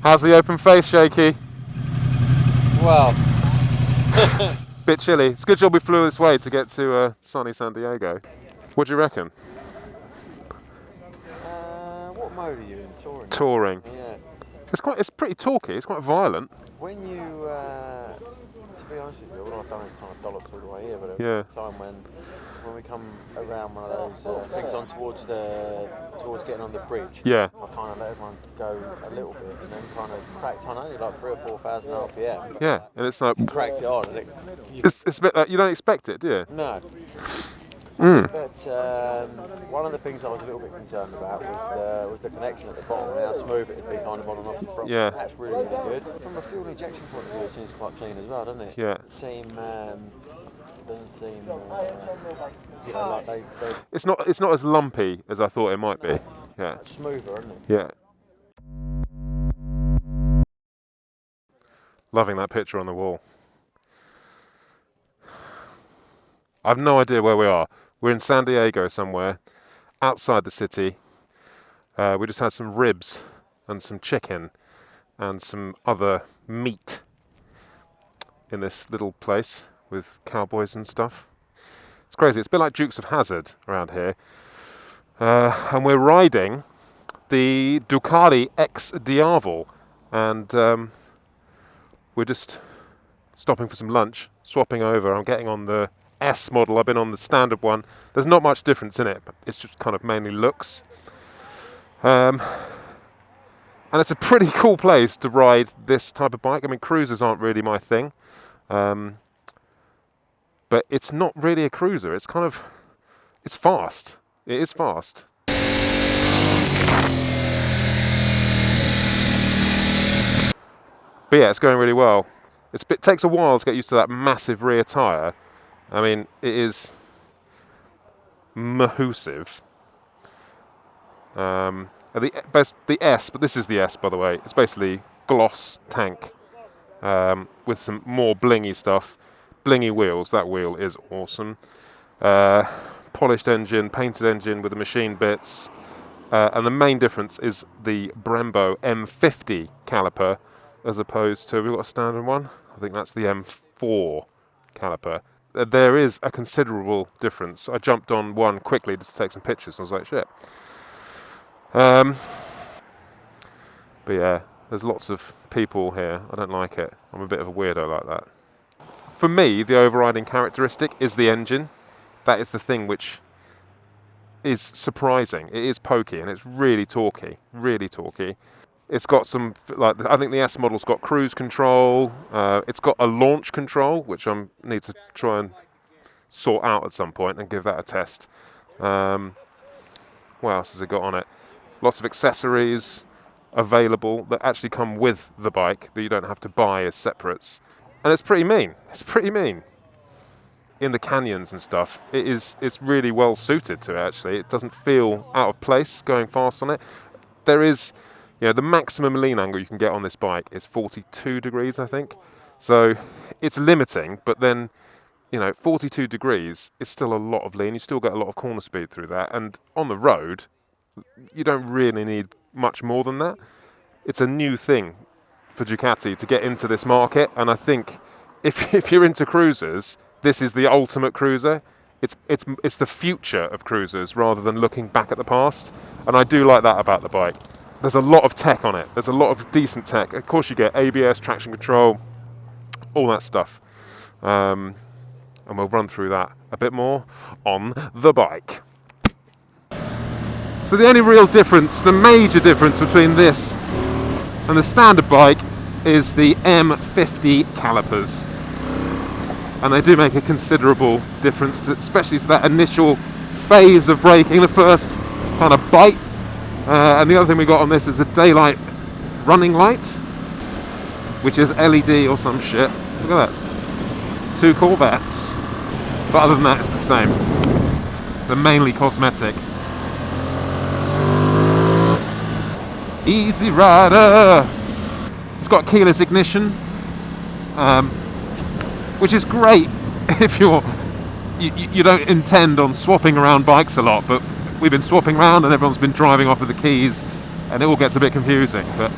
How's the open face, Shakey? Well, bit chilly. It's a good job we flew this way to get to sunny San Diego. What do you reckon? what mode are you in? Touring? Touring. Yeah. It's pretty talky. It's quite violent. When you, to be honest with you, all I've done is kind of dollop through the way here, but Yeah. at the time when we come around one of those things on towards getting on the bridge, Yeah. I kind of let everyone go a little bit and then kind of cracked on only like 3,000 or 4,000 RPM. Yeah, and it's like Cracked it on and it's a bit like, you don't expect it, do you? no. Mm. But one of the things I was a little bit concerned about was the connection at the bottom and how smooth it would be kind of on and off the front. Yeah. That's really, really good. From a fuel injection point of view, it seems quite clean as well, doesn't it? Yeah. It doesn't seem you know, like they It's not as lumpy as I thought it might be. Yeah. smoother, isn't it? Yeah. Loving that picture on the wall. I've no idea where we are. We're in San Diego somewhere, outside the city. We just had some ribs and some chicken and some other meat in this little place with cowboys and stuff. It's crazy. It's a bit like Dukes of Hazzard around here. And we're riding the Ducati XDiavel. And we're just stopping for some lunch, swapping over. I'm getting on the S model. I've been on the standard one. There's not much difference in it. But it's just kind of mainly looks. And it's a pretty cool place to ride this type of bike. I mean, cruisers aren't really my thing. But it's not really a cruiser. It's fast. It is fast. But yeah, it's going really well. It takes a while to get used to that massive rear tyre. I mean, it is massive. The S, but this is the S, by the way. It's basically gloss tank with some more blingy stuff. Blingy wheels. That wheel is awesome. Polished engine, painted engine with the machine bits. And the main difference is the Brembo M50 caliper as opposed to, we've got a standard one? I think that's the M4 caliper. There is a considerable difference. I jumped on one quickly just to take some pictures and I was like, shit. But yeah, there's lots of people here. I don't like it. I'm a bit of a weirdo like that. For me, the overriding characteristic is the engine. That is the thing which is surprising. It is pokey and it's really torquey, really torquey. It's got some, like, I think the S model's got cruise control. It's got a launch control, which I need to try and sort out at some point and give that a test. What else has it got on it? Lots of accessories available that actually come with the bike that you don't have to buy as separates. And it's pretty mean. It's pretty mean. In the canyons and stuff, it's really well suited to it, actually. It doesn't feel out of place going fast on it. There is, the maximum lean angle you can get on this bike is 42 degrees, I think. So it's limiting, but then, 42 degrees is still a lot of lean. You still get a lot of corner speed through that. And on the road, you don't really need much more than that. It's a new thing for Ducati to get into this market, and I think if you're into cruisers, this is the ultimate cruiser. It's the future of cruisers rather than looking back at the past, and I do like that about the bike. There's a lot of tech on it. There's a lot of decent tech. Of course, you get ABS, traction control, all that stuff, and we'll run through that a bit more on the bike. So the only real difference, the major difference between this and the standard bike is the M50 calipers. And they do make a considerable difference, especially to that initial phase of braking, the first kind of bite. And the other thing we got on this is a daylight running light, which is LED or some shit. Look at that. 2 Corvettes. But other than that, it's the same. They're mainly cosmetic. Easy Rider. It's got keyless ignition, which is great if you're you don't intend on swapping around bikes a lot, but we've been swapping around and everyone's been driving off with the keys, and it all gets a bit confusing. But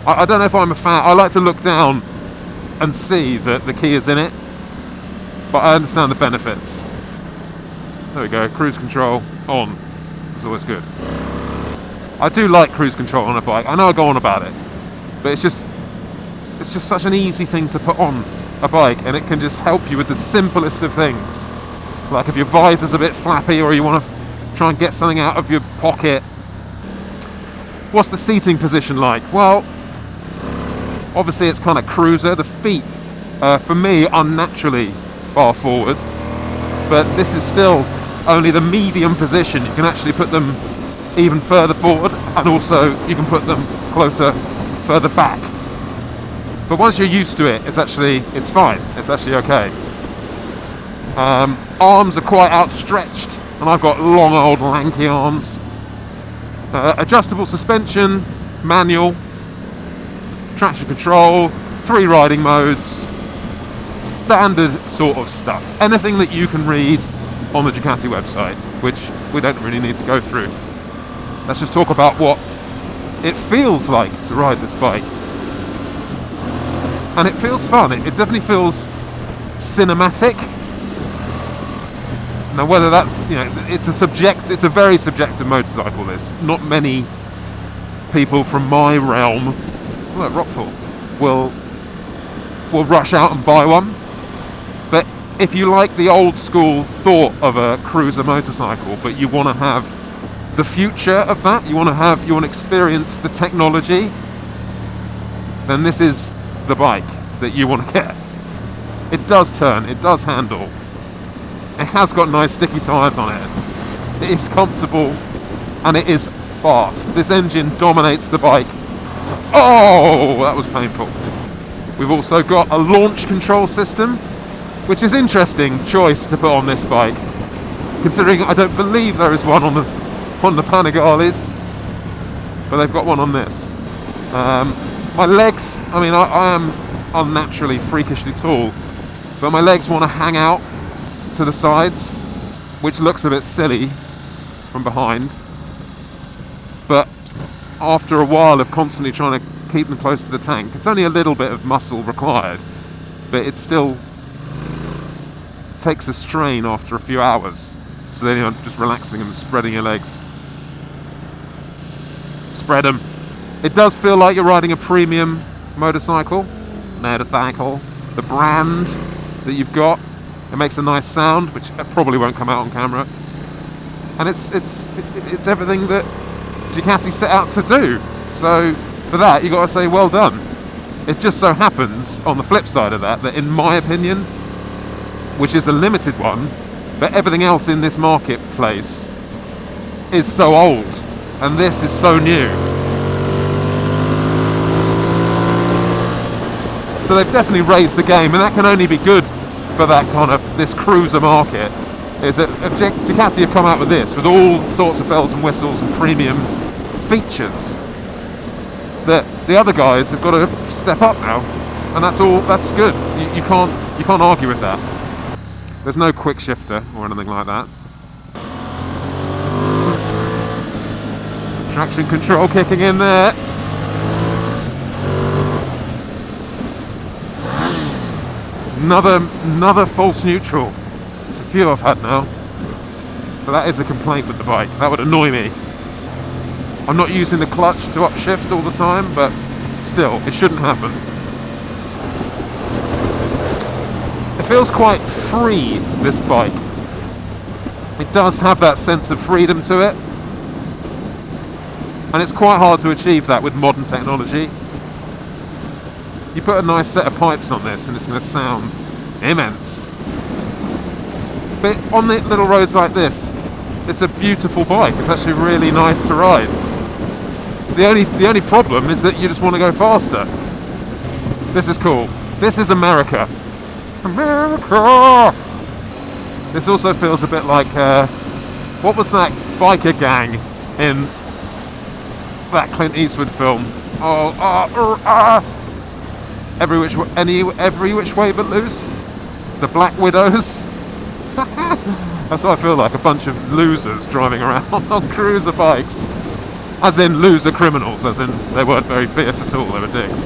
I don't know if I'm a fan. I like to look down and see that the key is in it, but I understand the benefits. There we go, cruise control on. It's always good. I do like cruise control on a bike. I know I go on about it, but it's just such an easy thing to put on a bike, and it can just help you with the simplest of things. Like if your visor's a bit flappy, or you want to try and get something out of your pocket. What's the seating position like? Well, obviously it's kind of cruiser. The feet, for me, are naturally far forward, but this is still only the medium position. You can actually put them even further forward, and also you can put them further back. But once you're used to it, it's fine. It's actually okay. Arms are quite outstretched, and I've got long old lanky arms. Adjustable suspension, manual, traction control, 3 riding modes, standard sort of stuff. Anything that you can read on the Ducati website, which we don't really need to go through. Let's just talk about what it feels like to ride this bike. And it feels fun. It definitely feels cinematic. Now, whether that's, it's a very subjective motorcycle. This, not many people from my realm, Rockfall, will rush out and buy one. But if you like the old school thought of a cruiser motorcycle, but you want to have the future of that, you want to experience the technology, then this is the bike that you want to get. It does turn, it does handle, it has got nice sticky tyres on it, it is comfortable, and it is fast. This engine dominates the bike. Oh, that was painful. We've also got a launch control system, which is interesting choice to put on this bike, considering I don't believe there is one on the Panigales, but they've got one on this. My legs, I am unnaturally freakishly tall, but my legs want to hang out to the sides, which looks a bit silly from behind, but after a while of constantly trying to keep them close to the tank, it's only a little bit of muscle required, but it still takes a strain after a few hours. So then you're just relaxing and spreading your legs. Spread them. It does feel like you're riding a premium motorcycle. The brand that you've got, it makes a nice sound, which probably won't come out on camera. And it's everything that Ducati set out to do. So for that, you got to say well done. It just so happens, on the flip side of that, in my opinion, which is a limited one, but everything else in this marketplace is so old, and this is so new. So they've definitely raised the game, and that can only be good for that kind of this cruiser market. Is that Ducati have come out with this, with all sorts of bells and whistles and premium features that the other guys have got to step up now, and that's good. You can't argue with that. There's no quick shifter or anything like that. Traction control kicking in there. Another false neutral. It's a few I've had now. So that is a complaint with the bike. That would annoy me. I'm not using the clutch to upshift all the time, but still, it shouldn't happen. It feels quite free, this bike. It does have that sense of freedom to it. And it's quite hard to achieve that with modern technology. You put a nice set of pipes on this and it's going to sound immense. But on the little roads like this, it's a beautiful bike. It's actually really nice to ride. The only problem is that you just want to go faster. This is cool. This is America. America! This also feels a bit like, what was that biker gang in that Clint Eastwood film? Every which way but loose. The Black Widows. That's what I feel like, a bunch of losers driving around on cruiser bikes. As in loser criminals, as in they weren't very fierce at all, they were dicks.